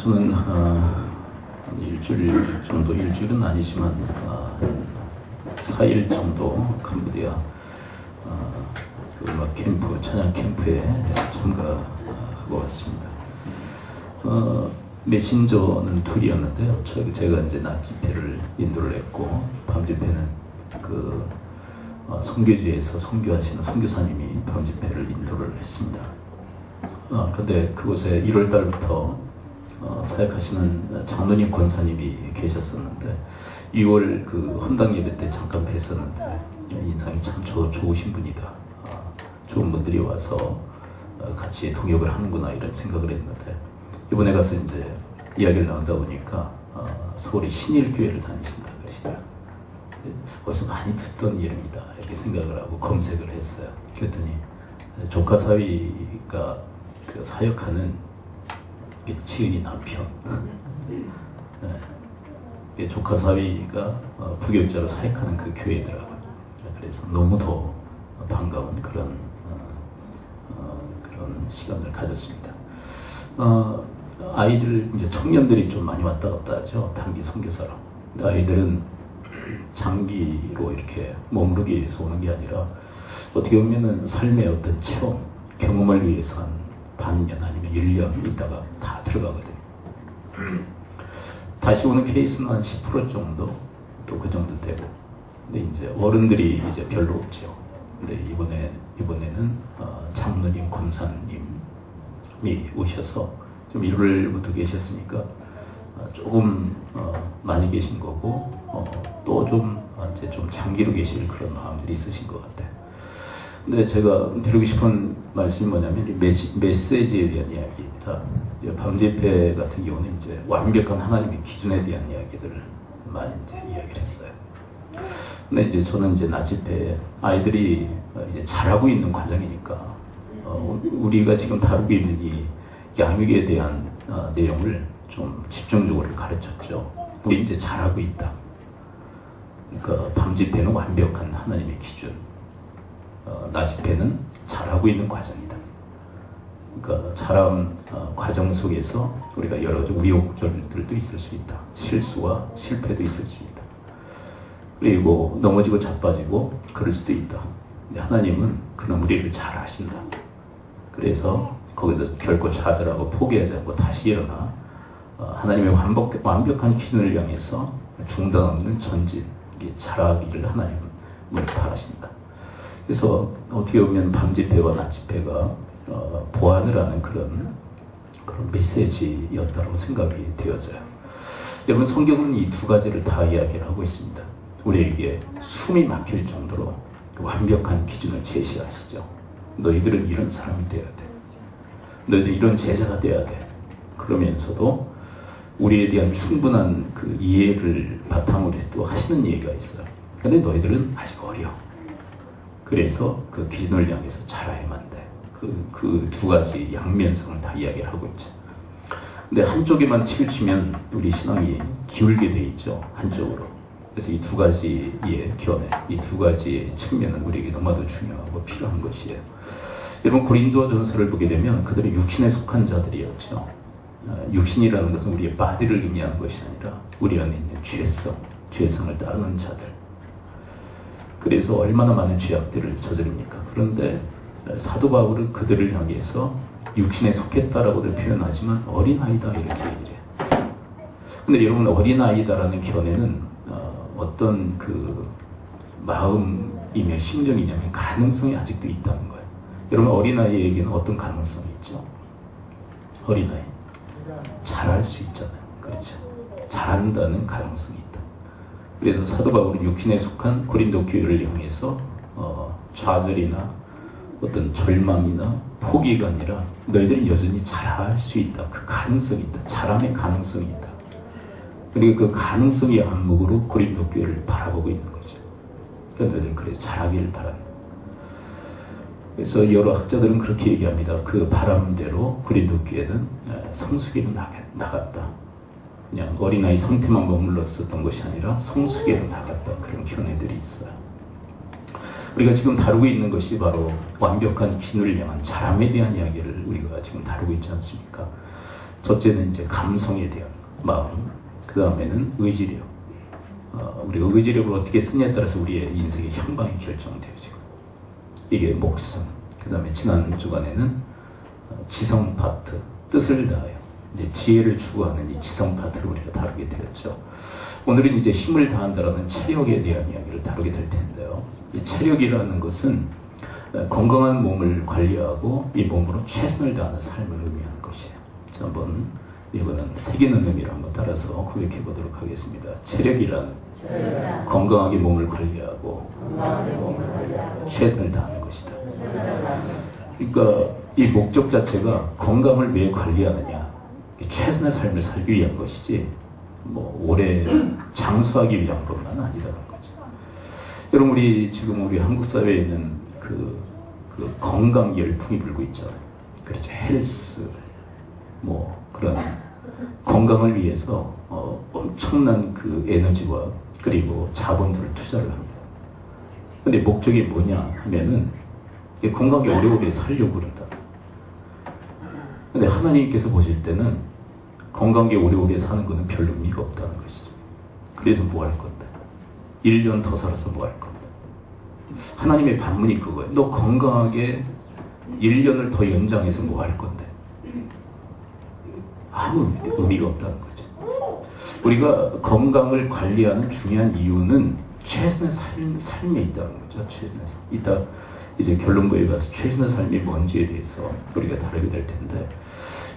저는 일주일 정도, 일주일은 아니지만 4일 정도 캄보디아 그 음악 캠프, 찬양 캠프에 참가하고 왔습니다. 메신저는 둘이었는데요. 제가 이제 낮 집회를 인도를 했고, 밤 집회는 그 선교지에서 선교하시는 선교사님이 밤 집회를 인도를 했습니다. 근데 그곳에 1월 달부터 사역하시는 장로님 권사님이 계셨었는데 2월 그 헌당 예배 때 잠깐 뵀었는데 인상이 참 좋으신 분이다. 좋은 분들이 와서 같이 동역을 하는구나 이런 생각을 했는데, 이번에 가서 이제 이야기를 나누다 보니까 서울의 신일교회를 다니신다 그러시더라고요. 어디서 많이 듣던 이름이다 이렇게 생각을 하고 검색을 했어요. 그랬더니 조카 사위가 그 사역하는 지은이 남편, 조카 사위가 부교육자로 사역하는 그 교회더라고요. 그래서 너무 더 반가운 그런 시간을 가졌습니다. 아이들, 이제 청년들이 좀 많이 왔다 갔다 하죠. 단기 선교사로. 근데 아이들은 장기로 이렇게 머무르기 위해서 오는 게 아니라 어떻게 보면은 삶의 어떤 체험, 경험을 위해서 한 반년 아니면 1년 있다가 다 들어가거든요. 다시 오는 케이스는 한 10% 정도, 또 그 정도 되고. 근데 이제 어른들이 이제 별로 없죠. 근데 이번에는 장로님, 권사님이 오셔서 좀 1월부터 계셨으니까 조금 많이 계신 거고, 또 이제 좀 장기로 계실 그런 마음들이 있으신 것 같아요. 근데 제가 드리고 싶은 말씀이 뭐냐면 메시지에 대한 이야기입니다. 밤 집회 같은 경우는 이제 완벽한 하나님의 기준에 대한 이야기들을 많이 이제 이야기를 했어요. 근데 이제 저는 이제 낮 집회에 아이들이 이제 잘하고 있는 과정이니까 우리가 지금 다루고 있는 이 양육에 대한 내용을 좀 집중적으로 가르쳤죠. 우리 이제 잘하고 있다. 그러니까 밤 집회는 완벽한 하나님의 기준, 낮 집회는 잘하고 있는 과정이다. 그러니까 자람 과정 속에서 우리가 여러 가지 우여곡절들도 있을 수 있다. 실수와 실패도 있을 수 있다. 그리고 넘어지고 자빠지고 그럴 수도 있다. 근데 하나님은 그런 우리를 잘 아신다. 그래서 거기서 결코 좌절하고 포기하지 않고 다시 일어나 하나님의 완벽한 기준을 향해서 중단 없는 전진, 잘하기를 하나님은 바라신다. 그래서 어떻게 보면 밤 집회와 낮 집회가 보완을 하는 그런 메시지였다고 생각이 되어져요. 여러분, 성경은 이 두 가지를 다 이야기를 하고 있습니다. 우리에게 숨이 막힐 정도로 완벽한 기준을 제시하시죠. 너희들은 이런 사람이 되어야 돼. 너희들 이런 제자가 되어야 돼. 그러면서도 우리에 대한 충분한 그 이해를 바탕으로 또 하시는 얘기가 있어요. 근데 너희들은 아직 어려. 그래서 그 기준을 향해서 자라야만 돼. 그 두 가지 양면성을 다 이야기를 하고 있죠. 근데 한쪽에만 치우치면 우리 신앙이 기울게 돼 있죠. 한쪽으로. 그래서 이 두 가지의 견해, 이 두 가지의 측면은 우리에게 너무나도 중요하고 필요한 것이에요. 여러분, 고린도전서를 보게 되면 그들은 육신에 속한 자들이었죠. 육신이라는 것은 우리의 바디를 의미하는 것이 아니라 우리 안에 있는 죄성을 따르는 자들. 그래서 얼마나 많은 죄악들을 저지릅니까? 그런데 사도 바울은 그들을 향해서 육신에 속했다라고도 표현하지만 어린아이다 이렇게 얘기를 해요. 근데 여러분, 어린아이다라는 견해는 어떤 그 마음이며 심정이냐면 가능성이 아직도 있다는 거예요. 여러분, 어린아이에게는 어떤 가능성이 있죠? 어린아이 잘할 수 있잖아요. 그렇죠? 잘한다는 가능성이 있다. 그래서 사도 바울은 육신에 속한 고린도 교회를 향해서 좌절이나 어떤 절망이나 포기가 아니라 너희들은 여전히 잘할 수 있다. 그 가능성이 있다. 잘함의 가능성이 있다. 그리고 그 가능성의 안목으로 고린도 교회를 바라보고 있는 거죠. 그러니까 너희들은 그래서 잘하기를 바란다. 그래서 여러 학자들은 그렇게 얘기합니다. 그 바람대로 고린도 교회는 성수기로 나갔다. 그냥 어린아이 상태만 머물렀었던 것이 아니라 성수기로 나갔다. 그런 견해들이 있어요. 우리가 지금 다루고 있는 것이 바로 완벽한 기준을 향한 자람에 대한 이야기를 우리가 지금 다루고 있지 않습니까? 첫째는 이제 감성에 대한 마음, 그 다음에는 의지력. 우리가 의지력을 어떻게 쓰냐에 따라서 우리의 인생의 향방이 결정되어지고, 이게 목숨. 그 다음에 지난 주간에는 지성 파트, 뜻을 다하여 이제 지혜를 추구하는 이 지성 파트를 우리가 다루게 되었죠. 오늘은 이제 힘을 다한다라는 체력에 대한 이야기를 다루게 될 텐데요. 이 체력이라는 것은 건강한 몸을 관리하고 이 몸으로 최선을 다하는 삶을 의미하는 것이에요. 자, 한번 이거는 새기는 의미를 한번 따라서 고백해 보도록 하겠습니다. 체력이란 건강하게 몸을 관리하고 최선을 다하는 것이다. 그러니까 이 목적 자체가 건강을 왜 관리하느냐, 최선의 삶을 살기 위한 것이지 뭐 오래 장수하기 위한 것만 아니라는 거죠. 여러분, 우리 한국 사회에는 그 건강 열풍이 불고 있잖아요. 그렇죠. 헬스, 뭐 그런 건강을 위해서 엄청난 그 에너지와 그리고 자본들을 투자를 합니다. 근데 목적이 뭐냐 하면은 건강하게 오래오래 살려고 그런다. 근데 하나님께서 보실 때는 건강하게 오래오래 사는 것은 별로 의미가 없다는 것이죠. 그래서 뭐 할 건데? 1년 더 살아서 뭐 할 건데? 하나님의 반문이 그거예요. 너 건강하게 1년을 더 연장해서 뭐 할 건데? 아무 의미가 없다는 거죠. 우리가 건강을 관리하는 중요한 이유는 최선의 삶에 있다는 거죠. 최선의 삶. 이따 이제 결론부에 가서 최선의 삶이 뭔지에 대해서 우리가 다루게 될 텐데,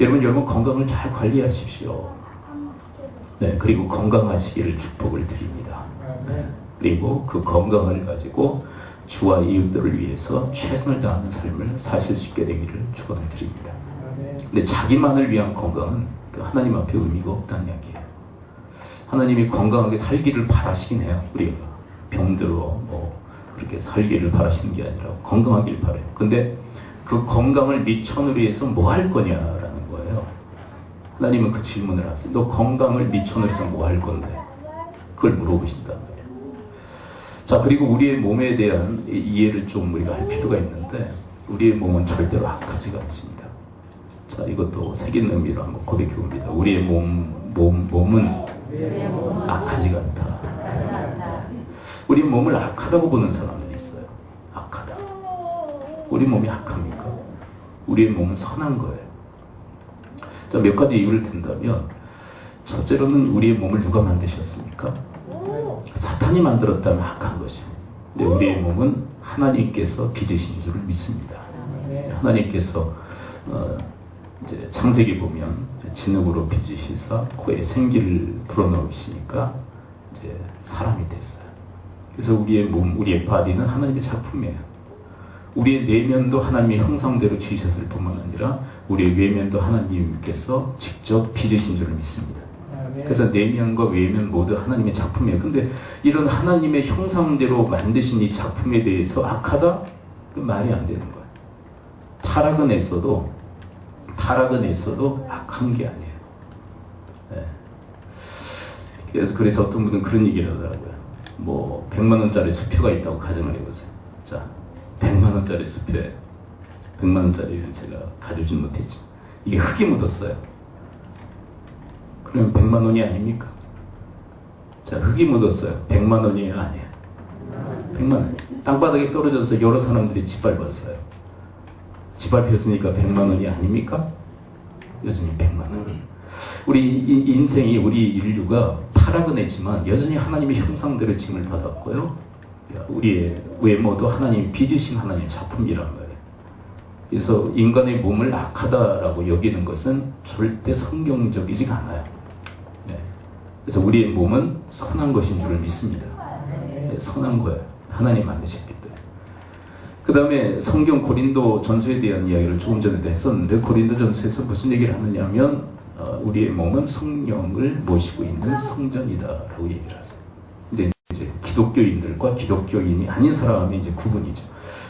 여러분 건강을 잘 관리하십시오. 네, 그리고 건강하시기를 축복을 드립니다. 네, 그리고 그 건강을 가지고 주와 이웃들을 위해서 최선을 다하는 삶을 사실 수 있게 되기를 축원을 드립니다. 근데 자기만을 위한 건강은 하나님 앞에 의미가 없다는 이야기예요. 하나님이 건강하게 살기를 바라시긴 해요. 우리가 병들어 뭐 그렇게 살기를 바라시는 게 아니라 건강하길 바라요. 근데 그 건강을 네 천으로 해서 뭐 할 거냐라는 거예요. 하나님은 그 질문을 하세요. 너 건강을 네 천으로 해서 뭐 할 건데? 그걸 물어보신단 말이에요. 자, 그리고 우리의 몸에 대한 이해를 좀 우리가 할 필요가 있는데, 우리의 몸은 절대로 악하지가 않습니다. 자, 이것도 새긴 의미로 한번 고백해 봅니다. 우리의 몸은 악하지가 않다. 우리 몸을 악하다고 보는 사람들이 있어요. 악하다. 우리 몸이 악합니까? 우리의 몸은 선한 거예요. 자, 몇 가지 이유를 든다면, 첫째로는 우리의 몸을 누가 만드셨습니까? 사탄이 만들었다면 악한 것이죠. 근데 우리의 몸은 하나님께서 빚으신 줄을 믿습니다. 하나님께서 이제 창세기 보면 진흙으로 빚으시사 코에 생기를 불어넣으시니까 이제 사람이 됐어요. 그래서 우리의 몸, 우리의 바디는 하나님의 작품이에요. 우리의 내면도 하나님의 형상대로 지으셨을 뿐만 아니라 우리의 외면도 하나님께서 직접 빚으신 줄을 믿습니다. 그래서 내면과 외면 모두 하나님의 작품이에요. 근데 이런 하나님의 형상대로 만드신 이 작품에 대해서 악하다? 그 말이 안 되는 거예요. 타락은 했어도 악한 게 아니에요. 네. 그래서 어떤 분은 그런 얘기를 하더라고요. 뭐 100만 원짜리 수표가 있다고 가정을 해보세요. 자, 100만 원짜리 수표에 100만 원짜리를 제가 가져오진 못했죠. 이게 흙이 묻었어요. 그러면 100만 원이 아닙니까? 자, 흙이 묻었어요. 100만 원이에요? 아니에요? 100만 원. 땅바닥에 떨어져서 여러 사람들이 짓밟았어요. 짓밟혔으니까 100만 원이 아닙니까? 여전히 100만 원. 우리 인생이, 우리 인류가 타락은 했지만 여전히 하나님의 형상대로 지음을 받았고요. 우리의 외모도 하나님 빚으신 하나님의 작품이란 말이에요. 그래서 인간의 몸을 악하다라고 여기는 것은 절대 성경적이지가 않아요. 네. 그래서 우리의 몸은 선한 것인 줄을 믿습니다. 네, 선한 거예요. 하나님 만드셨기 때문에. 그 다음에 성경 고린도 전서에 대한 이야기를 조금 전에도 했었는데, 고린도 전서에서 무슨 얘기를 하느냐면 우리의 몸은 성령을 모시고 있는 성전이다라고 얘기를 하세요. 근데 이제 기독교인들과 기독교인이 아닌 사람의 이제 구분이죠.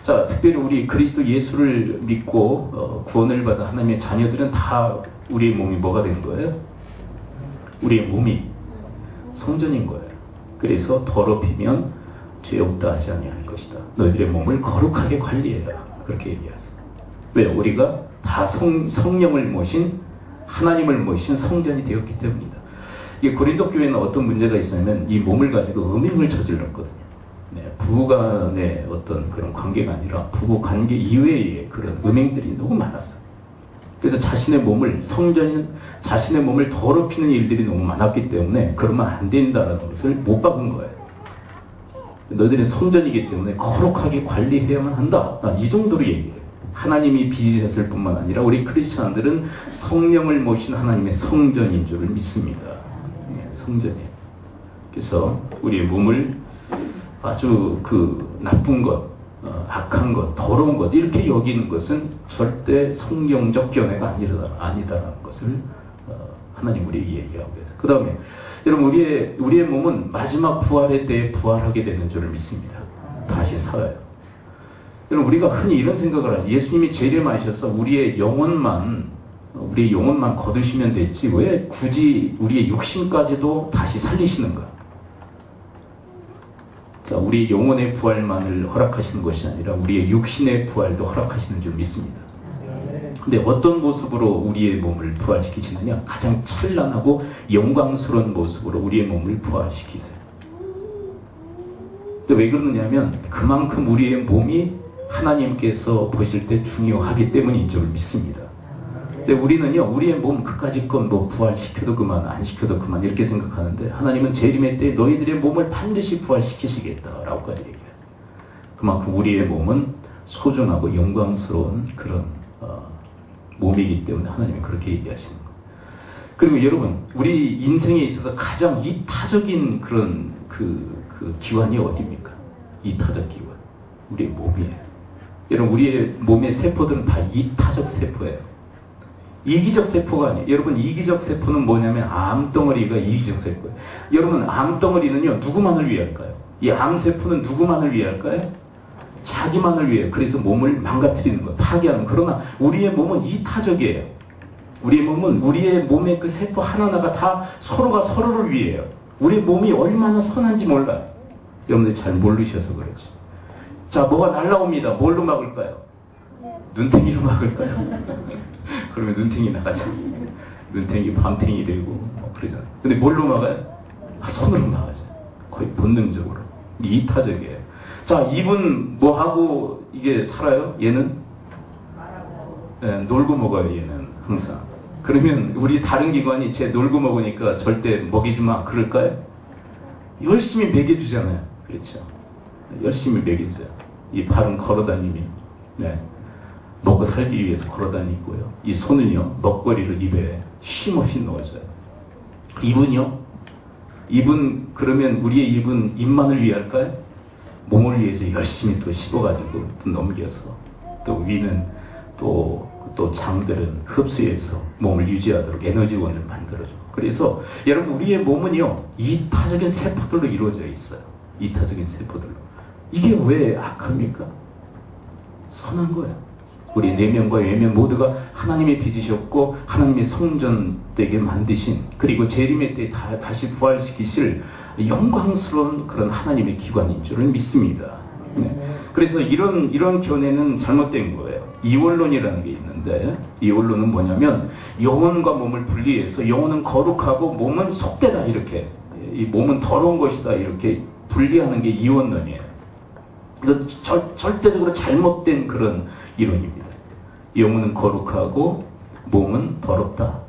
자, 특별히 우리 그리스도 예수를 믿고 구원을 받은 하나님의 자녀들은 다 우리의 몸이 뭐가 된 거예요? 우리의 몸이 성전인 거예요. 그래서 더럽히면 죄 없다 하지 아니할 것이다. 너희들의 몸을 거룩하게 관리해라. 그렇게 얘기하세요. 왜? 우리가 다 성령을 모신 하나님을 모신 성전이 되었기 때문이다. 이 고린도 교회는 어떤 문제가 있었냐면 이 몸을 가지고 음행을 저질렀거든요. 네, 부부 간의 어떤 그런 관계가 아니라 부부 관계 이외의 그런 음행들이 너무 많았어요. 그래서 자신의 몸을 자신의 몸을 더럽히는 일들이 너무 많았기 때문에 그러면 안 된다라는 것을 못 박은 거예요. 너희들은 성전이기 때문에 거룩하게 관리해야만 한다. 이 정도로 얘기해요. 하나님이 빚으셨을 뿐만 아니라 우리 크리스천들은 성령을 모신 하나님의 성전인 줄을 믿습니다. 성전이에요. 그래서 우리의 몸을 아주 그 나쁜 것, 악한 것, 더러운 것 이렇게 여기는 것은 절대 성경적 견해가 아니다라는 것을 하나님 우리에게 얘기하고 계세요. 그 다음에 여러분 우리의 몸은 마지막 부활의 때에 부활하게 되는 줄을 믿습니다. 다시 살아요. 여러분 우리가 흔히 이런 생각을 해요. 예수님이 재림하셔서 우리의 영혼만 거두시면 됐지 왜 굳이 우리의 육신까지도 다시 살리시는가? 자, 우리 영혼의 부활만을 허락하시는 것이 아니라 우리의 육신의 부활도 허락하시는 줄 믿습니다. 근데 어떤 모습으로 우리의 몸을 부활시키시느냐? 가장 찬란하고 영광스러운 모습으로 우리의 몸을 부활시키세요. 근데 왜 그러느냐면 그만큼 우리의 몸이 하나님께서 보실 때 중요하기 때문인 줄 믿습니다. 근데 우리는요, 우리의 몸 그까짓 건 뭐 부활시켜도 그만, 안 시켜도 그만 이렇게 생각하는데 하나님은 재림의 때 너희들의 몸을 반드시 부활시키시겠다라고까지 얘기하죠. 그만큼 우리의 몸은 소중하고 영광스러운 그런 몸이기 때문에 하나님이 그렇게 얘기하시는 거예요. 그리고 여러분, 우리 인생에 있어서 가장 이타적인 그런 그 기관이 어디입니까? 이타적 기관. 우리의 몸이에요. 여러분, 우리의 몸의 세포들은 다 이타적 세포예요. 이기적 세포가 아니에요. 여러분, 이기적 세포는 뭐냐면 암덩어리가 이기적 세포예요. 여러분, 암덩어리는요, 누구만을 위할까요? 이 암세포는 누구만을 위할까요? 자기만을 위해. 그래서 몸을 망가뜨리는 거예요. 파괴하는. 그러나 우리의 몸은 이타적이에요. 우리의 몸은 우리의 몸의 그 세포 하나하나가 다 서로가 서로를 위해요. 우리 몸이 얼마나 선한지 몰라요. 여러분들 잘 모르셔서 그렇지. 자, 뭐가 날라옵니다. 뭘로 막을까요? 눈탱이로 막을까요? 그러면 눈탱이 나가죠. 눈탱이 밤탱이 되고 뭐 그러잖아요. 근데 뭘로 막아요? 손으로 막아죠. 거의 본능적으로. 이타적이에요. 자, 입은 뭐 하고 이게 살아요? 얘는 네, 놀고 먹어요. 얘는 항상. 그러면 우리 다른 기관이 쟤 놀고 먹으니까 절대 먹이지 마 그럴까요? 열심히 먹여주잖아요. 그렇죠? 열심히 먹여줘요. 이 발은 걸어다니며 네. 먹고 살기 위해서 걸어다니고요. 이 손은요, 먹거리를 입에 쉼없이 넣어줘요. 입은요? 입은 그러면 우리의 입은 입만을 위할까요? 몸을 위해서 열심히 또 씹어가지고 또 넘겨서 또 위는 또 장들은 흡수해서 몸을 유지하도록 에너지원을 만들어줘. 그래서 여러분 우리의 몸은요, 이타적인 세포들로 이루어져 있어요. 이타적인 세포들로. 이게 왜 악합니까? 선한 거예요. 우리 내면과 외면 모두가 하나님이 빚으셨고 하나님이 성전 되게 만드신, 그리고 재림의 때 다시 부활시키실 영광스러운 그런 하나님의 기관인 줄을 믿습니다. 네. 그래서 이런 견해는 잘못된 거예요. 이원론이라는 게 있는데, 이원론은 뭐냐면 영혼과 몸을 분리해서 영혼은 거룩하고 몸은 속되다, 이렇게, 이 몸은 더러운 것이다, 이렇게 분리하는 게 이원론이에요. 절대적으로 잘못된 그런 이론입니다. 영혼은 거룩하고 몸은 더럽다,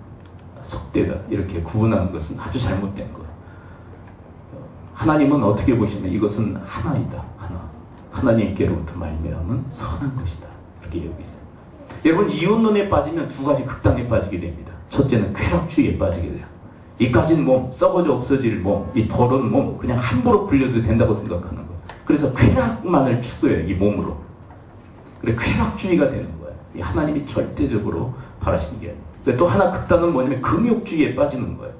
속되다, 이렇게 구분하는 것은 아주 잘못된 거예요. 하나님은 어떻게 보시면 이것은 하나이다, 하나. 하나님께로부터 말미암은 선한 것이다, 이렇게 여기세요. 여러분, 이혼론에 빠지면 두 가지 극단에 빠지게 됩니다. 첫째는 쾌락주의에 빠지게 돼요. 이까진 몸, 썩어져 없어질 몸, 이 더러운 몸 그냥 함부로 불려도 된다고 생각하는 거예요. 그래서 쾌락만을 추구해요, 이 몸으로. 그래, 쾌락주의가 되는 거예요. 하나님이 절대적으로 바라시는 게 아니에요. 또 하나 극단은 뭐냐면 금욕주의에 빠지는 거예요.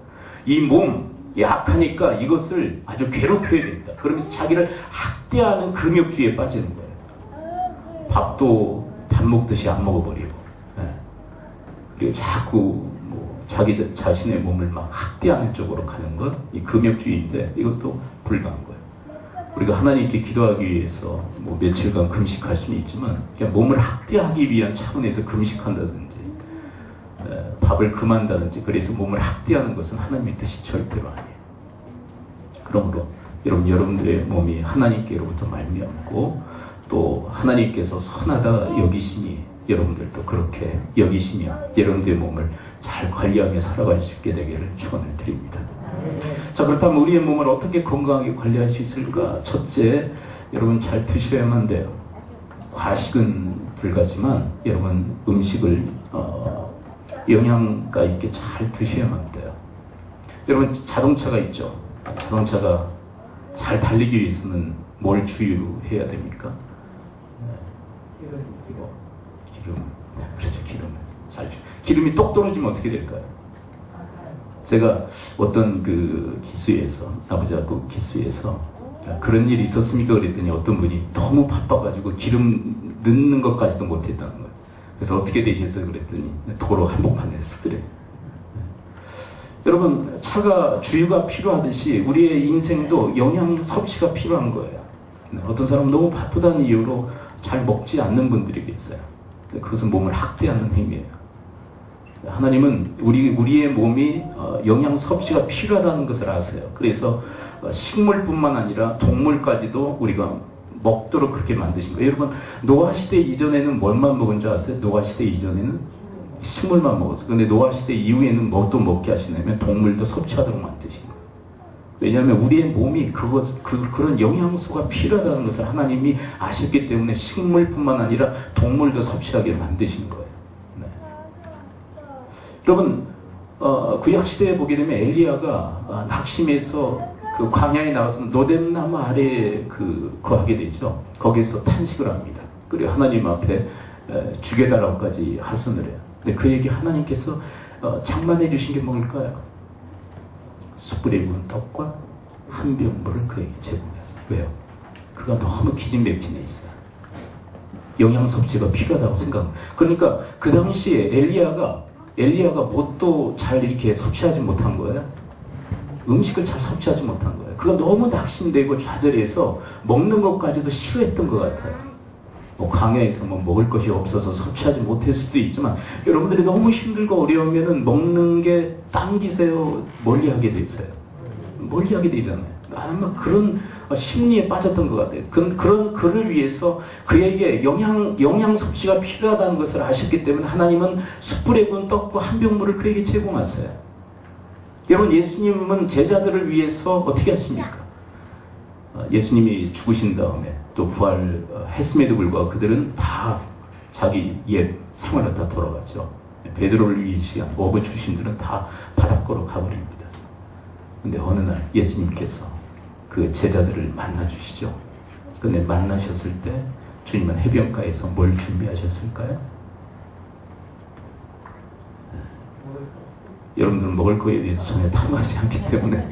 이 몸 약하니까 이것을 아주 괴롭혀야 된다. 그러면서 자기를 학대하는 금욕주의에 빠지는 거예요. 밥도 밥 먹듯이 안 먹어버리고, 네. 그리고 자꾸 뭐 자기 자신의 몸을 막 학대하는 쪽으로 가는 것, 이 금욕주의인데 이것도 불가한 거예요. 우리가 하나님께 기도하기 위해서 뭐 며칠간 금식할 수는 있지만 그냥 몸을 학대하기 위한 차원에서 금식한다든지, 밥을 금한다든지 그래서 몸을 학대하는 것은 하나님의 뜻이 절대로 아니에요. 그러므로 여러분들의 몸이 하나님께로부터 말미암고 또 하나님께서 선하다 여기시니 여러분들도 그렇게 여기시며 여러분들의 몸을 잘 관리하며 살아갈 수 있게 되기를 축원을 드립니다. 자, 그렇다면 우리의 몸을 어떻게 건강하게 관리할 수 있을까? 첫째, 여러분 잘 드셔야만 돼요. 과식은 불가지만 여러분 음식을 영양가 있게 잘 드셔야만 돼요. 여러분 자동차가 있죠. 자동차가 잘 달리기 위해서는 뭘 주유해야 됩니까? 이거 기름, 그렇죠, 기름을 잘 기름이 똑 떨어지면 어떻게 될까요? 제가 어떤 그 기수에서 아버지하고 기수에서 그런 일이 있었습니까? 그랬더니 어떤 분이 너무 바빠가지고 기름 넣는 것까지도 못했다는 거예요. 그래서 어떻게 되셨어요? 그랬더니 도로 한복판에서 쓰더래요. 여러분, 차가 주유가 필요하듯이 우리의 인생도 영양 섭취가 필요한 거예요. 어떤 사람은 너무 바쁘다는 이유로 잘 먹지 않는 분들이 계세요. 그것은 몸을 학대하는 행위예요. 하나님은 우리의 몸이 영양 섭취가 필요하다는 것을 아세요. 그래서 식물뿐만 아니라 동물까지도 우리가 먹도록 그렇게 만드신 거예요. 여러분, 노아시대 이전에는 뭘만 먹은 줄 아세요? 노아시대 이전에는 식물만 먹었어요. 근데 노아시대 이후에는 뭐도 먹게 하시냐면 동물도 섭취하도록 만드신 거예요. 왜냐하면 우리의 몸이 그런 영양소가 필요하다는 것을 하나님이 아셨기 때문에 식물뿐만 아니라 동물도 섭취하게 만드신 거예요. 네. 여러분, 구약시대에 보게 되면 엘리야가 낙심해서 그 광야에 나와서 노뎀나무 아래에 거하게 되죠. 거기서 탄식을 합니다. 그리고 하나님 앞에 죽여달라고까지 하소연을 해요. 근데 그에게 하나님께서 장만해 주신 게 뭘까요? 숯불에 구운 떡과 한 병 물을 그에게 제공했어요. 왜요? 그가 너무 기진맥진해 있어요. 영양 섭취가 필요하다고 생각합니다. 그러니까 그 당시에 엘리야가 뭣도 잘 이렇게 섭취하지 못한 거예요. 음식을 잘 섭취하지 못한 거예요. 그가 너무 낙심되고 좌절해서 먹는 것까지도 싫어했던 것 같아요. 광야에서 먹을 것이 없어서 섭취하지 못했을 수도 있지만 여러분들이 너무 힘들고 어려우면은 먹는 게 당기세요? 멀리하게 되세요? 멀리하게 되잖아요. 아마 그런 심리에 빠졌던 것 같아요. 그런 그를 위해서 그에게 영양 섭취가 필요하다는 것을 아셨기 때문에 하나님은 숯불에 구운 떡과 한 병 물을 그에게 제공하세요. 여러분, 예수님은 제자들을 위해서 어떻게 하십니까? 예수님이 죽으신 다음에 또 부활했음에도 불구하고 그들은 다 자기 옛 생활로 다 돌아갔죠. 베드로를 위시한 어부 출신들은 다 바닷가로 가버립니다. 근데 어느 날 예수님께서 그 제자들을 만나주시죠. 근데 만나셨을 때 주님은 해변가에서 뭘 준비하셨을까요? 여러분들은 먹을 거에 대해서 전혀 탐하지 않기 때문에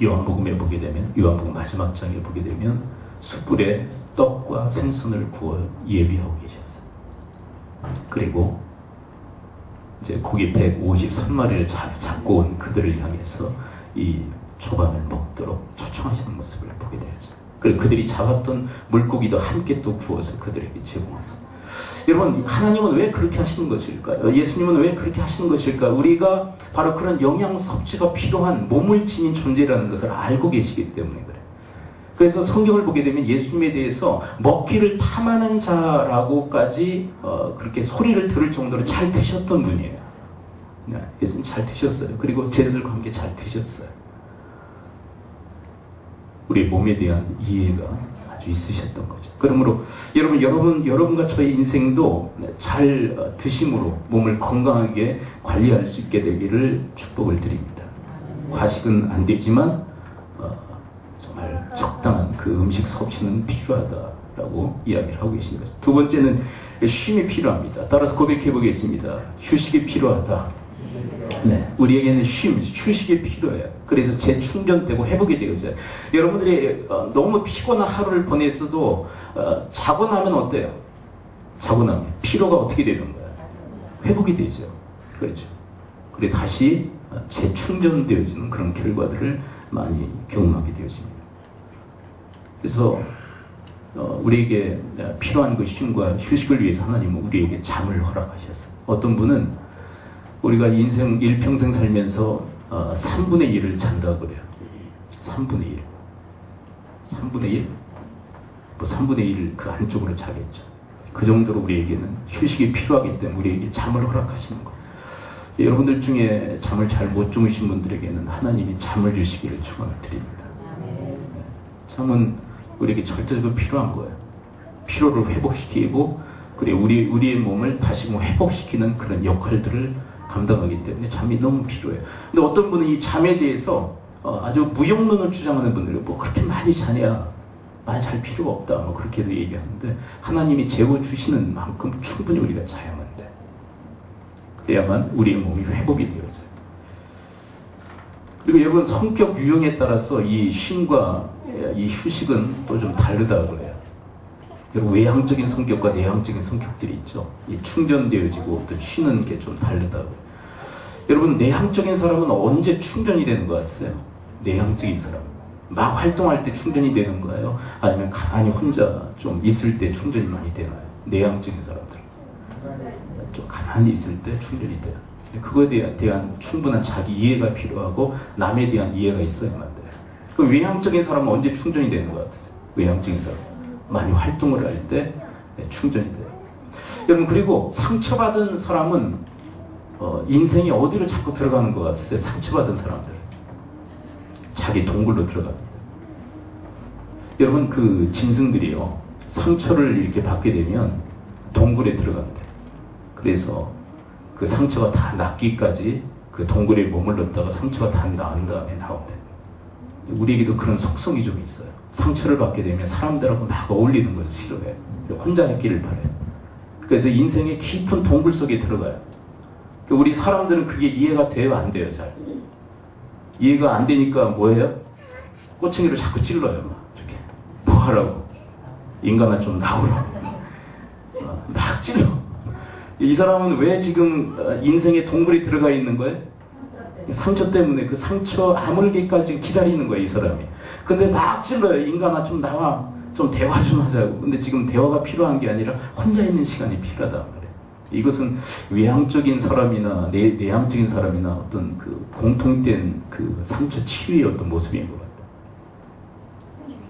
요한복음에 보게 되면 요한복음 마지막 장에 보게 되면 숯불에 떡과 생선을 구워 예비하고 계셨어요. 그리고 이제 고기 153마리를 잡고 온 그들을 향해서 이 초반을 먹도록 초청하시는 모습을 보게 되었죠. 그리고 그들이 잡았던 물고기도 함께 또 구워서 그들에게 제공하세요. 여러분, 하나님은 왜 그렇게 하시는 것일까요? 예수님은 왜 그렇게 하시는 것일까? 우리가 바로 그런 영양 섭취가 필요한 몸을 지닌 존재라는 것을 알고 계시기 때문에 그래요. 그래서 성경을 보게 되면 예수님에 대해서 먹기를 탐하는 자라고까지 그렇게 소리를 들을 정도로 잘 드셨던 분이에요. 네, 예수님 잘 드셨어요. 그리고 제자들과 함께 잘 드셨어요. 우리 몸에 대한 이해가 아주 있으셨던 거죠. 그러므로 여러분과 저의 인생도 잘 드심으로 몸을 건강하게 관리할 수 있게 되기를 축복을 드립니다. 과식은 안 되지만 정말 적당한 그 음식 섭취는 필요하다라고 이야기를 하고 계신 거죠. 두 번째는 쉼이 필요합니다. 따라서 고백해 보겠습니다. 휴식이 필요하다. 네, 우리에게는 휴식이 필요해요. 그래서 재충전되고 회복이 되어져요. 여러분들이 너무 피곤한 하루를 보냈어도 자고 나면 어때요? 자고 나면 피로가 어떻게 되는 거예요? 회복이 되죠. 그렇죠. 그리고 다시 재충전되어지는 그런 결과들을 많이 경험하게 되어집니다. 그래서 우리에게 필요한 그 쉼과 휴식을 위해서 하나님은 우리에게 잠을 허락하셨어요. 어떤 분은 우리가 인생 일평생 살면서 3분의 1을 잔다고 그래요. 3분의 1. 3분의 1? 뭐 3분의 1 그 안쪽으로 자겠죠. 그 정도로 우리에게는 휴식이 필요하기 때문에 우리에게 잠을 허락하시는 거예요. 여러분들 중에 잠을 잘 못 주무신 분들에게는 하나님이 잠을 주시기를 축원을 드립니다. 잠은 우리에게 절대적으로 필요한 거예요. 피로를 회복시키고 그리고 우리의 몸을 다시 회복시키는 그런 역할들을 감당하기 때문에 잠이 너무 필요해요. 근데 어떤 분은 이 잠에 대해서 아주 무용론을 주장하는 분들이 뭐 그렇게 많이 자냐, 많이 잘 필요가 없다, 뭐 그렇게도 얘기하는데 하나님이 재워주시는 만큼 충분히 우리가 자야만 돼. 그래야만 우리의 몸이 회복이 되어져요. 그리고 여러분 성격 유형에 따라서 이 쉼과 이 휴식은 또 좀 다르다고 그래요. 여러분 외향적인 성격과 내향적인 성격들이 있죠. 이 충전되어지고 또 쉬는 게 좀 다르다고. 여러분 내향적인 사람은 언제 충전이 되는 것 같아요? 내향적인 사람. 막 활동할 때 충전이 되는 거예요? 아니면 가만히 혼자 좀 있을 때 충전이 많이 되나요? 내향적인 사람들. 좀 가만히 있을 때 충전이 돼요. 그거에 대한 충분한 자기 이해가 필요하고 남에 대한 이해가 있어야만 돼요. 그럼 외향적인 사람은 언제 충전이 되는 것 같으세요? 외향적인 사람. 많이 활동을 할 때 충전이 돼요. 여러분 그리고 상처받은 사람은 인생이 어디로 자꾸 들어가는 것 같으세요? 상처받은 사람들. 자기 동굴로 들어갑니다. 여러분 그 짐승들이요. 상처를 이렇게 받게 되면 동굴에 들어간대. 그래서 그 상처가 다 낫기까지 그 동굴에 머물렀다가 상처가 다 나은 다음에 나온대. 우리에게도 그런 속성이 좀 있어요. 상처를 받게 되면 사람들하고 막 어울리는 것을 싫어해요. 혼자 있기를 바래요. 그래서 인생의 깊은 동굴 속에 들어가요. 우리 사람들은 그게 이해가 돼요? 안 돼요? 잘. 이해가 안 되니까 뭐예요? 꼬챙이로 자꾸 찔러요. 막 이렇게. 뭐 하라고? 인간아 좀 나오라고. 막 찔러. 이 사람은 왜 지금 인생의 동굴에 들어가 있는 거예요? 상처 때문에 그 상처 아물기까지 기다리는 거예요, 이 사람이. 근데 막 찔러요. 인간아 좀 나와. 좀 대화 좀 하자고. 근데 지금 대화가 필요한 게 아니라 혼자 있는 시간이 필요하다 말이에요. 이것은 외향적인 사람이나 내향적인 사람이나 어떤 그 공통된 그 상처 치유의 어떤 모습인 것 같아요.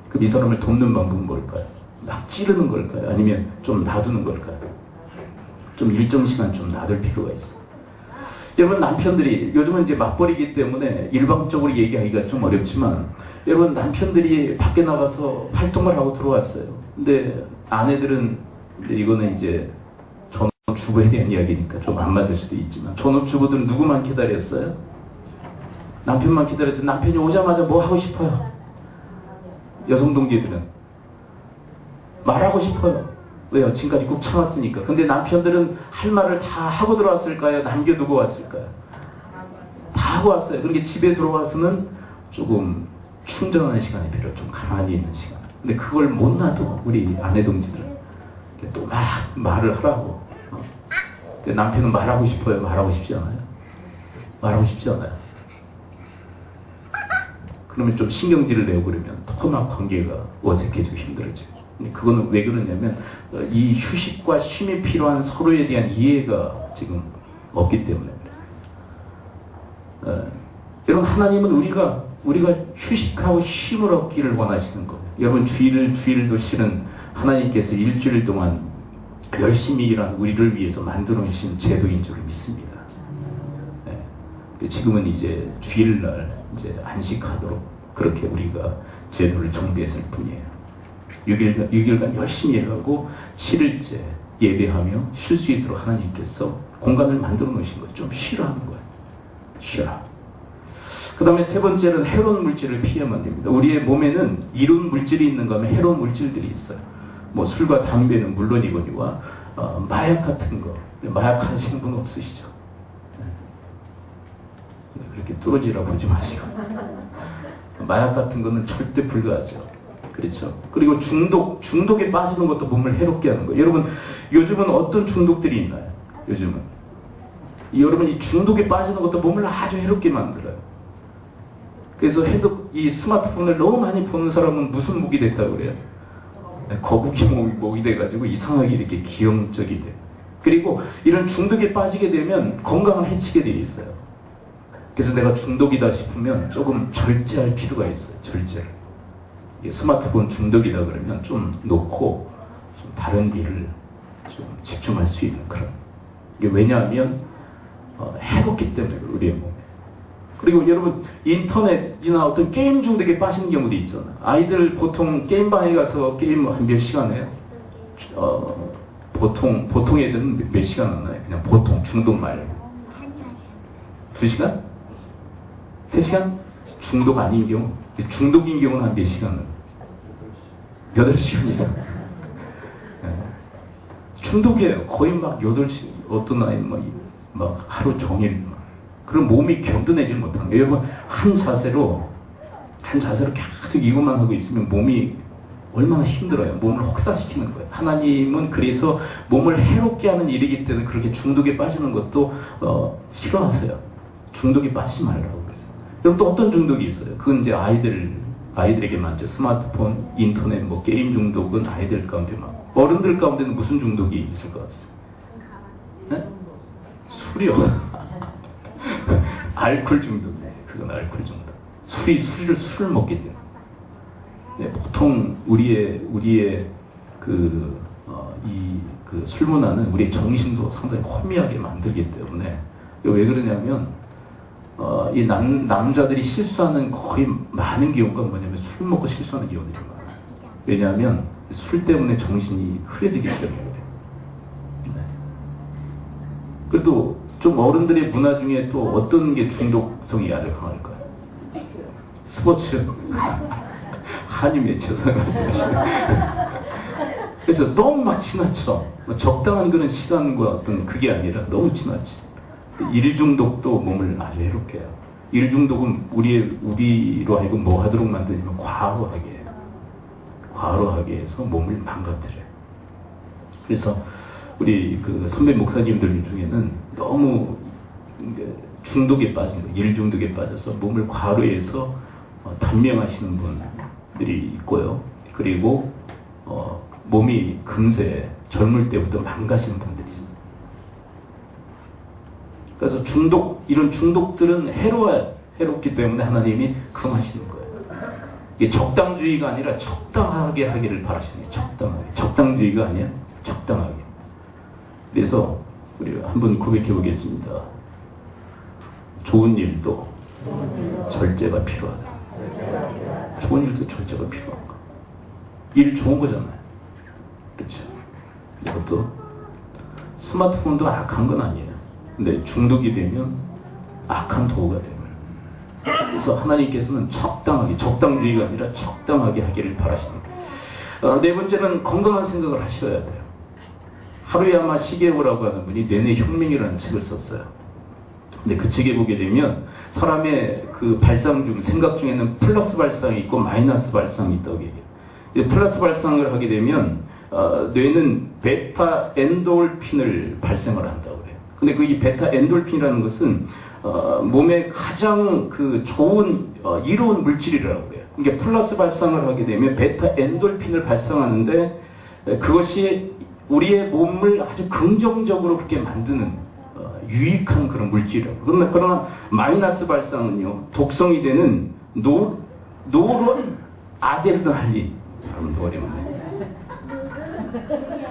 그럼 이 사람을 돕는 방법은 뭘까요? 막 찌르는 걸까요? 아니면 좀 놔두는 걸까요? 좀 일정 시간 좀 놔둘 필요가 있어요. 여러분 남편들이 요즘은 이제 맞벌이기 때문에 일방적으로 얘기하기가 좀 어렵지만 여러분 남편들이 밖에 나가서 활동을 하고 들어왔어요. 근데 아내들은 이거는 이제 전업주부에 대한 이야기니까 좀 안 맞을 수도 있지만 전업주부들은 누구만 기다렸어요? 남편만 기다렸어요. 남편이 오자마자 뭐 하고 싶어요? 여성 동지들은 말하고 싶어요. 왜요? 지금까지 꾹 참았으니까. 근데 남편들은 할 말을 다 하고 들어왔을까요? 남겨두고 왔을까요? 다 하고 왔어요. 그렇게 집에 들어와서는 조금 충전하는 시간이 필요해요. 좀 가만히 있는 시간. 근데 그걸 못 놔둬. 우리 아내 동지들은. 또 막 말을 하라고. 남편은 말하고 싶어요? 말하고 싶지 않아요? 말하고 싶지 않아요? 그러면 좀 신경질을 내고 그러면 더 막 관계가 어색해지고 힘들어져요. 그거는 왜 그러냐면 이 휴식과 쉼이 필요한 서로에 대한 이해가 지금 없기 때문에 그래요. 여러분 하나님은 우리가 휴식하고 쉼을 얻기를 원하시는 거예요. 여러분 주일도 실은 하나님께서 일주일 동안 열심히 일한 우리를 위해서 만들어 주신 제도인 줄 믿습니다. 네. 지금은 이제 주일날 이제 안식하도록 그렇게 우리가 제도를 정비했을 뿐이에요. 6일간 열심히 일하고 7일째 예배하며 쉴 수 있도록 하나님께서 공간을 만들어 놓으신 거예요. 좀 쉬라 하는 거예요. 쉬라. 그 다음에 세 번째는 해로운 물질을 피하면 됩니다. 우리의 몸에는 이로운 물질이 있는가 하면 해로운 물질들이 있어요. 뭐 술과 담배는 물론이거니와 마약 같은 거. 마약 하시는 분 없으시죠? 그렇게 뚫어지라 보지 마시고. 마약 같은 거는 절대 불가하죠. 그렇죠. 그리고 중독에 빠지는 것도 몸을 해롭게 하는 거예요. 여러분, 요즘은 어떤 중독들이 있나요? 요즘은. 여러분, 이 중독에 빠지는 것도 몸을 아주 해롭게 만들어요. 그래서 이 스마트폰을 너무 많이 보는 사람은 무슨 목이 됐다고 그래요? 거북이 목이 돼가지고 이상하게 이렇게 기형적이 돼. 그리고 이런 중독에 빠지게 되면 건강을 해치게 돼 있어요. 그래서 내가 중독이다 싶으면 조금 절제할 필요가 있어요. 절제를. 스마트폰 중독이다 그러면 좀 놓고 좀 다른 일을 좀 집중할 수 있는 그런. 이게 왜냐하면 해롭기 때문에 우리의 몸에. 그리고 여러분 인터넷이나 어떤 게임 중독에 빠지는 경우도 있잖아요. 아이들 보통 게임방에 가서 게임 한 몇 시간 해요? 보통 애들은 몇 시간 하나요? 그냥 보통 중독 말고 2시간? 3시간? 중독 아닌 경우 중독인 경우는 한 몇 시간은? 8시간 이상. 중독이에요. 거의 막 8시, 어떤 아이는 막 하루 종일 그럼 몸이 견뎌내질 못하는 거예요. 여러분 한 자세로 계속 이것만 하고 있으면 몸이 얼마나 힘들어요. 몸을 혹사시키는 거예요. 하나님은 그래서 몸을 해롭게 하는 일이기 때문에 그렇게 중독에 빠지는 것도 싫어하세요. 중독에 빠지지 말라고 그래서. 여러분 또 어떤 중독이 있어요? 그건 이제 아이들에게 많죠. 스마트폰, 인터넷, 뭐 게임 중독은 아이들 가운데 많고 어른들 가운데는 무슨 중독이 있을 것 같아요? 네? 술이요. 알코올 중독이에요. 그건 알코올 중독. 술을 먹게 돼요. 네, 보통 우리의 술 문화는 우리의 정신도 상당히 혼미하게 만들기 때문에 왜 그러냐면 이 남자들이 실수하는 거의 많은 경우가 뭐냐면 술 먹고 실수하는 경우들이 많아요. 왜냐하면 술 때문에 정신이 흐려지기 때문에 그래요. 네. 그래도 좀 어른들의 문화 중에 또 어떤 게 중독성이 아주 강할까요? 스포츠. 한이 맺혀서 말씀하시네. 그래서 너무 막 지나쳐. 적당한 그런 시간과 어떤 그게 아니라 너무 지나치. 일 중독도 몸을 아주 해롭게 해요. 일 중독은 우리로 하여금 뭐 하도록 만드냐면 과로하게 해요. 과로하게 해서 몸을 망가뜨려요. 그래서 우리 그 선배 목사님들 중에는 너무 중독에 빠진 거예요. 일 중독에 빠져서 몸을 과로해서 단명하시는 분들이 있고요. 그리고 몸이 금세 젊을 때부터 망가지는 분들이 있어요. 그래서 이런 중독들은 해롭기 때문에 하나님이 금하시는 거예요. 이게 적당주의가 아니라 적당하게 하기를 바라시는 거예요. 적당주의가 아니라 적당하게. 그래서 우리 한번 고백해 보겠습니다. 좋은 일도 절제가 필요하다. 좋은 일도 절제가 필요한가? 일 좋은 거잖아요. 그렇죠? 이것도 스마트폰도 악한 건 아니에요. 근데 중독이 되면 악한 도구가 됩니다. 그래서 하나님께서는 적당주의가 아니라 적당하게 하기를 바라시는 거예요. 네 번째는 건강한 생각을 하셔야 돼요. 하루야마 시게오라고 하는 분이 뇌내 혁명이라는 책을 썼어요. 근데 그 책에 보게 되면 사람의 그 발상 중, 생각 중에는 플러스 발상이 있고 마이너스 발상이 있다고 얘기해요. 플러스 발상을 하게 되면 뇌는 베타 엔돌핀을 발생을 한다고 그래요. 근데 이 베타 엔돌핀이라는 것은 몸에 가장 그 좋은 이로운 물질이라고 그래요. 그러니까 플러스 발상을 하게 되면 베타 엔돌핀을 발생하는데 그것이 우리의 몸을 아주 긍정적으로 그렇게 만드는 유익한 그런 물질이라고. 그러나 마이너스 발상은요, 독성이 되는 노르 아드레날린.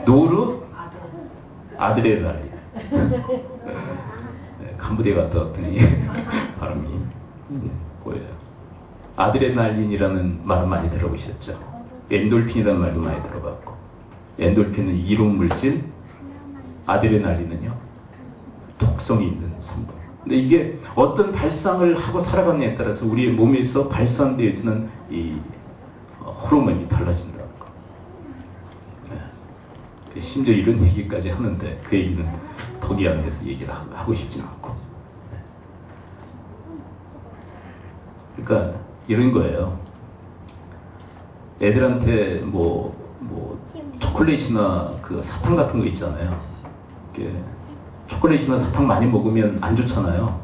노르 아드레날린. 캄보디아 갔다 왔더니 발음이 보여요. 아드레날린이라는 말은 많이 들어보셨죠? 엔돌핀이라는 말도 많이 들어봤고, 엔돌핀은 이로운 물질, 아드레날린은요 독성이 있는 성분. 근데 이게 어떤 발상을 하고 살아가느냐에 따라서 우리의 몸에서 발산되어지는 이 호르몬이 달라진다는 거. 네. 심지어 이런 얘기까지 하는데 그 얘기는 덕이 안 돼서 얘기를 하고 싶지는 않고. 그러니까 이런 거예요. 애들한테 뭐 초콜릿이나 그 사탕 같은 거 있잖아요. 초콜릿이나 사탕 많이 먹으면 안 좋잖아요.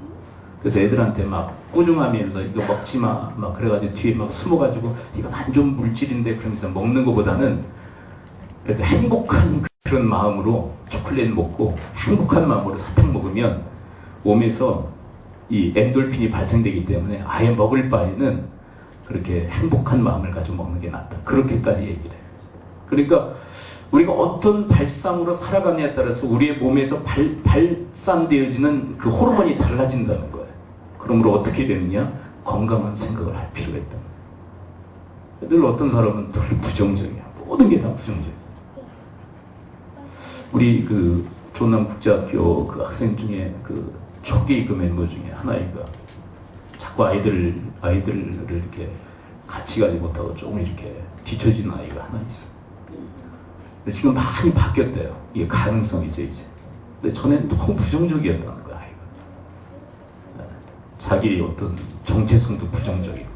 그래서 애들한테 막 꾸중하면서 이거 먹지 마, 막 그래가지고 뒤에 막 숨어가지고 이건 안 좋은 물질인데 그러면서 먹는 것보다는 그래도 행복한 그런 마음으로 초콜릿 먹고 행복한 마음으로 사탕 먹으면 몸에서 이 엔돌핀이 발생되기 때문에 아예 먹을 바에는 그렇게 행복한 마음을 가지고 먹는 게 낫다. 그렇게까지 얘기를 해요. 그러니까 우리가 어떤 발상으로 살아가느냐에 따라서 우리의 몸에서 발산되어지는 그 호르몬이 달라진다는 거예요. 그러므로 어떻게 되느냐? 건강한 생각을 할 필요가 있다. 늘 어떤 사람은 늘 부정적이야. 모든 게 다 부정적이야. 우리 그 조남국제학교 그 학생 중에 그 초기 그 멤버 중에 하나이가 자꾸 아이들을 이렇게 같이 가지 못하고 조금 이렇게 뒤처진 아이가 하나 있어. 근데 지금 많이 바뀌었대요. 이게 가능성이죠, 이제. 근데 전에는 너무 부정적이었다는 거야, 아이가. 자기의 어떤 정체성도 부정적이고.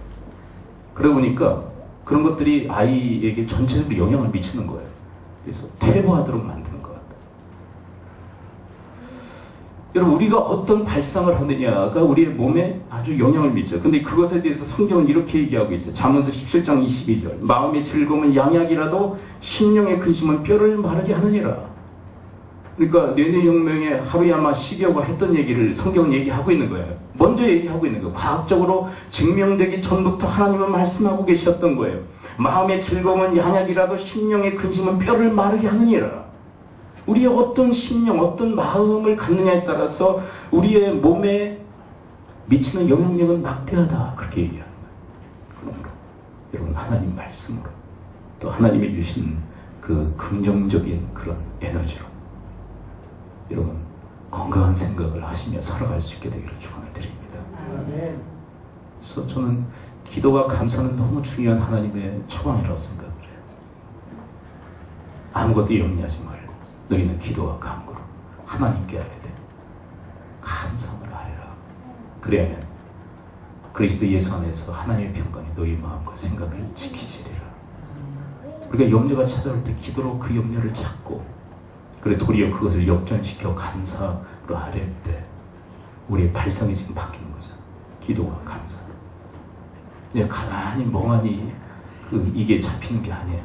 그러다 보니까 그런 것들이 아이에게 전체적으로 영향을 미치는 거예요. 그래서 퇴보하도록 만드는 것 같아요. 여러분, 우리가 어떤 발상을 하느냐가 우리의 몸에 아주 영향을 미쳐요. 근데 그것에 대해서 성경은 이렇게 얘기하고 있어요. 잠언서 17장 22절. 마음의 즐거움은 양약이라도 심령의 근심은 뼈를 마르게 하느니라. 그러니까 뇌뇌혁명에 하루야마 시기하고 했던 얘기를 성경은 얘기하고 있는 거예요. 먼저 얘기하고 있는 거예요. 과학적으로 증명되기 전부터 하나님은 말씀하고 계셨던 거예요. 마음의 즐거움은 양약이라도 심령의 근심은 뼈를 마르게 하느니라. 우리의 어떤 심령, 어떤 마음을 갖느냐에 따라서 우리의 몸에 미치는 영향력은 막대하다. 그렇게 얘기하는 거예요. 그러므로 여러분, 하나님 말씀으로 또 하나님이 주신 그 긍정적인 그런 에너지로 여러분 건강한 생각을 하시며 살아갈 수 있게 되기를 축원을 드립니다. 그래서 저는 기도와 감사는 너무 중요한 하나님의 처방이라고 생각을 해요. 아무것도 염려하지 말고 너희는 기도와 간구로 하나님께 하게 돼. 감사를 하리라. 그래야만 그리스도 예수 안에서 하나님의 평강이 너희 마음과 생각을 지키시리라. 우리가 염려가 찾아올 때 기도로 그 염려를 찾고 그래 도리어 그것을 역전시켜 감사로 하려할 때 우리의 발상이 지금 바뀌는 거죠. 기도와 감사. 그냥 가만히 멍하니 이게 잡히는 게 아니에요.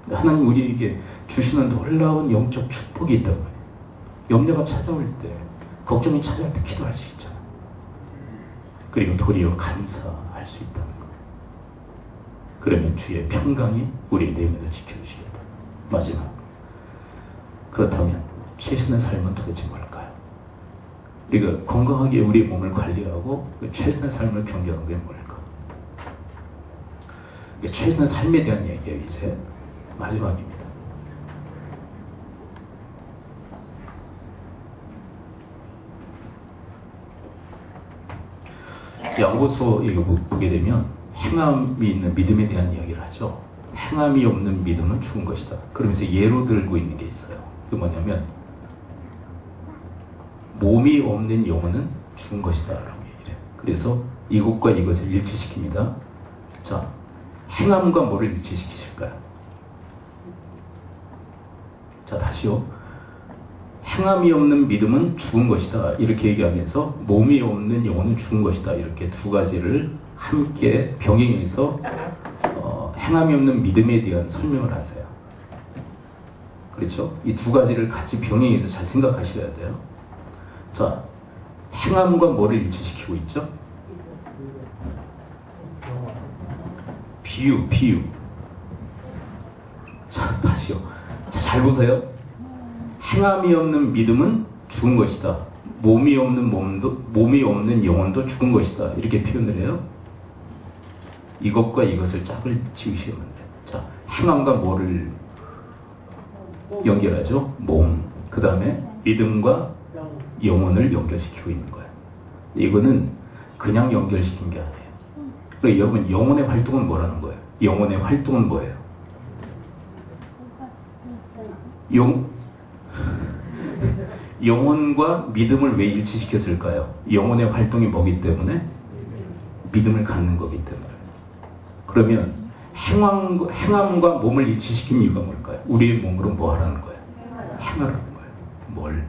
네. 하나님 우리에게 주시는 놀라운 영적 축복이 있다고 해요. 염려가 찾아올 때, 걱정이 찾아올 때 기도할 수 있잖아요. 그리고 도리어 감사할 수 있다는 거. 그러면 주의 평강이 우리의 내면을 지켜주시겠다. 마지막. 그렇다면 최선의 삶은 도대체 뭘까요? 우리가 건강하게 우리의 몸을 관리하고 최선의 삶을 경계하는 게 뭘까? 최선의 삶에 대한 얘기예요. 이제 마지막입니다. 야고보서 이거 보게 되면 행함이 있는 믿음에 대한 이야기를 하죠. 행함이 없는 믿음은 죽은 것이다. 그러면서 예로 들고 있는 게 있어요. 그게 뭐냐면 몸이 없는 영혼은 죽은 것이다 라고 얘기를 해요. 그래서 이것과 이것을 일치시킵니다. 자, 행함과 뭐를 일치시키실까요? 자, 다시요. 행함이 없는 믿음은 죽은 것이다 이렇게 얘기하면서 몸이 없는 영혼은 죽은 것이다 이렇게 두 가지를 함께 병행해서 행함이 없는 믿음에 대한 설명을 하세요. 그렇죠? 이 두 가지를 같이 병행해서 잘 생각하셔야 돼요. 자, 행함과 뭐를 일치시키고 있죠? 비유. 자, 다시요. 자, 잘 보세요. 행함이 없는 믿음은 죽은 것이다. 몸이 없는 영혼도 죽은 것이다. 이렇게 표현을 해요. 이것과 이것을 짝을 지으시면 돼요. 자, 행함과 뭐를 연결하죠? 몸. 그 다음에 믿음과 영혼을 연결시키고 있는 거예요. 이거는 그냥 연결시킨 게 아니에요. 그러니까 여러분, 영혼의 활동은 뭐라는 거예요? 영혼의 활동은 뭐예요? 영혼과 믿음을 왜 일치시켰을까요? 영혼의 활동이 뭐기 때문에? 믿음을 갖는 거기 때문에. 그러면 행함과 몸을 일치시킨 이유가 뭘까요? 우리의 몸으로 뭐 하라는 거예요? 행하라는 거예요. 뭘?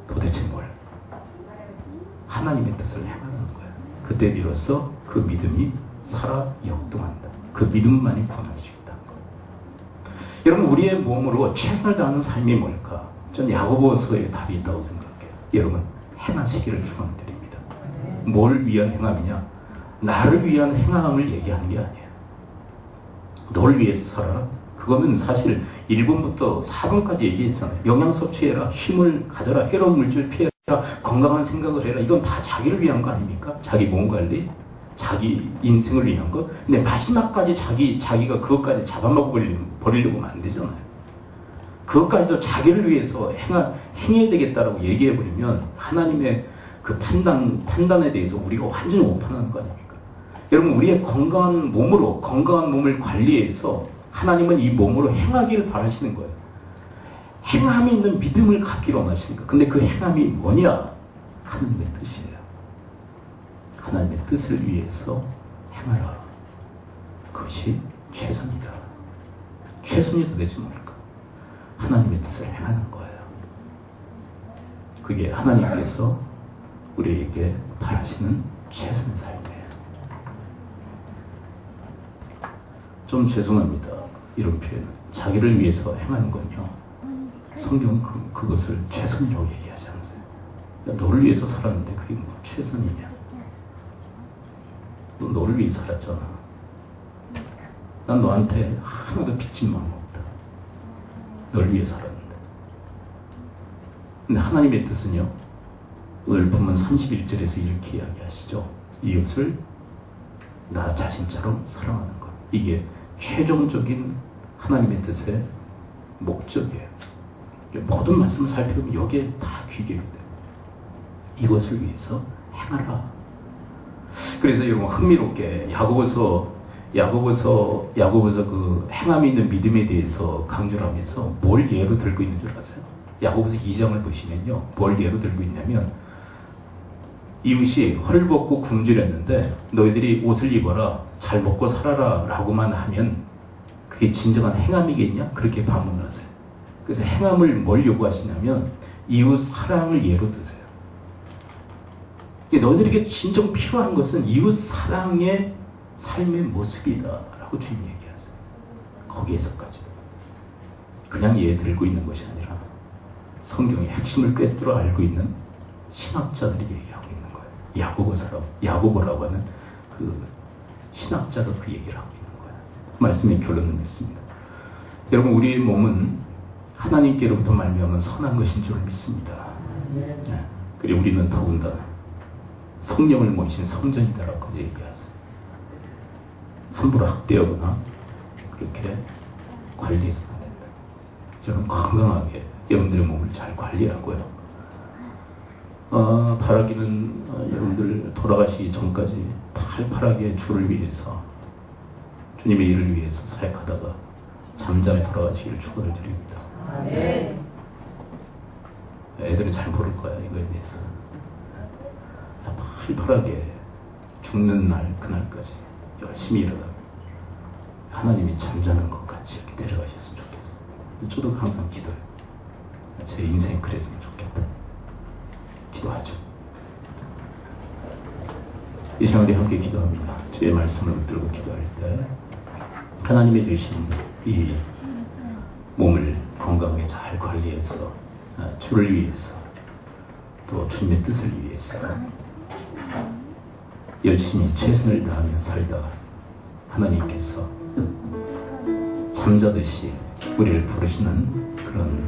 도대체 뭘? 하나님의 뜻을 행하라는 거예요. 그때 비로소 그 믿음이 살아 역동한다. 그 믿음만이 구원할 수 있다는 거예요. 여러분, 우리의 몸으로 최선을 다하는 삶이 뭘까? 전 야고보서에 답이 있다고 생각해요. 여러분, 행하시기를 축원드립니다. 뭘 위한 행함이냐? 나를 위한 행함을 얘기하는 게 아니에요. 너를 위해서 살아라. 그거는 사실 1번부터 4번까지 얘기했잖아요. 영양 섭취해라, 쉼을 가져라, 해로운 물질 피해라, 건강한 생각을 해라. 이건 다 자기를 위한 거 아닙니까? 자기 몸 관리, 자기 인생을 위한 거. 근데 마지막까지 자기가 그것까지 잡아먹어 버리려고 하면 안 되잖아요. 그것까지도 자기를 위해서 행해야 되겠다라고 얘기해버리면 하나님의 그 판단에 대해서 우리가 완전히 오판하는 거 아닙니까? 여러분, 우리의 건강한 몸을 관리해서 하나님은 이 몸으로 행하기를 바라시는 거예요. 행함이 있는 믿음을 갖기를 원하시니까. 근데 그 행함이 뭐냐? 하나님의 뜻이에요. 하나님의 뜻을 위해서 행하라. 그것이 최선이다. 최선이 도대체 뭘까? 하나님의 뜻을 행하는 거예요. 그게 하나님께서 우리에게 바라시는 최선의 삶이에요. 좀 죄송합니다. 이런 표현은. 자기를 위해서 행하는 건요. 성경은 그것을 최선이라고 얘기하지 않으세요. 야, 너를 위해서 살았는데 그게 뭐 최선이냐? 너 너를 위해 살았잖아. 난 너한테 하나도 빚진 마음 없다. 너를 위해 살았는데. 근데 하나님의 뜻은요. 오늘 본문 31절에서 이렇게 이야기하시죠. 이웃을 나 자신처럼 사랑하는 것. 이게 최종적인 하나님의 뜻의 목적이에요. 모든 말씀을 살펴보면 여기에 다 귀결이 돼요. 이것을 위해서 행하라. 그래서 여러분, 흥미롭게 야고보서 그 행함이 있는 믿음에 대해서 강조를 하면서 뭘 예로 들고 있는 줄 아세요? 야고보서 2장을 보시면요, 뭘 예로 들고 있냐면, 이웃이 헐 벗고 굶주렸는데 너희들이 옷을 입어라, 잘 먹고 살아라 라고만 하면 그게 진정한 행함이겠냐? 그렇게 반문을 하세요. 그래서 행함을 뭘 요구하시냐면 이웃 사랑을 예로 드세요. 너희들에게 진정 필요한 것은 이웃 사랑의 삶의 모습이다 라고 주님 얘기하세요. 거기에서까지 그냥 예 들고 있는 것이 아니라 성경의 핵심을 꿰뚫어 알고 있는 신학자들이 얘기하고 있는 거예요. 야고보라고 하는 그 신학자가 그 얘기를 하고 있는 거예요. 말씀의 결론을 맺습니다. 여러분, 우리의 몸은 하나님께로부터 말미암은 선한 것인 줄 믿습니다. 네. 그리고 우리는 더군다나 성령을 모신 성전이다라고 얘기하세요. 함부로 학대하거나 그렇게 관리해서는 안 된다. 저는 건강하게 여러분들의 몸을 잘 관리하고요. 바라기는 여러분들 돌아가시기 전까지 팔팔하게 주를 위해서, 주님의 일을 위해서 사역하다가 잠잠에 돌아가시기를 축원을 드립니다. 네. 애들은 잘 모를 거야, 이거에 대해서. 팔팔하게 죽는 날, 그날까지 열심히 일하다가 하나님이 잠자는 것 같이 이렇게 내려가셨으면 좋겠어요. 저도 항상 기도해요. 제 인생이 그랬으면 좋겠다. 기도하죠. 이 시간에 함께 기도합니다. 주의 말씀을 붙들고 기도할 때 하나님이 주신 이 몸을 건강하게 잘 관리해서 주를 위해서 또 주님의 뜻을 위해서 열심히 최선을 다하며 살다가 하나님께서 잠자듯이 우리를 부르시는 그런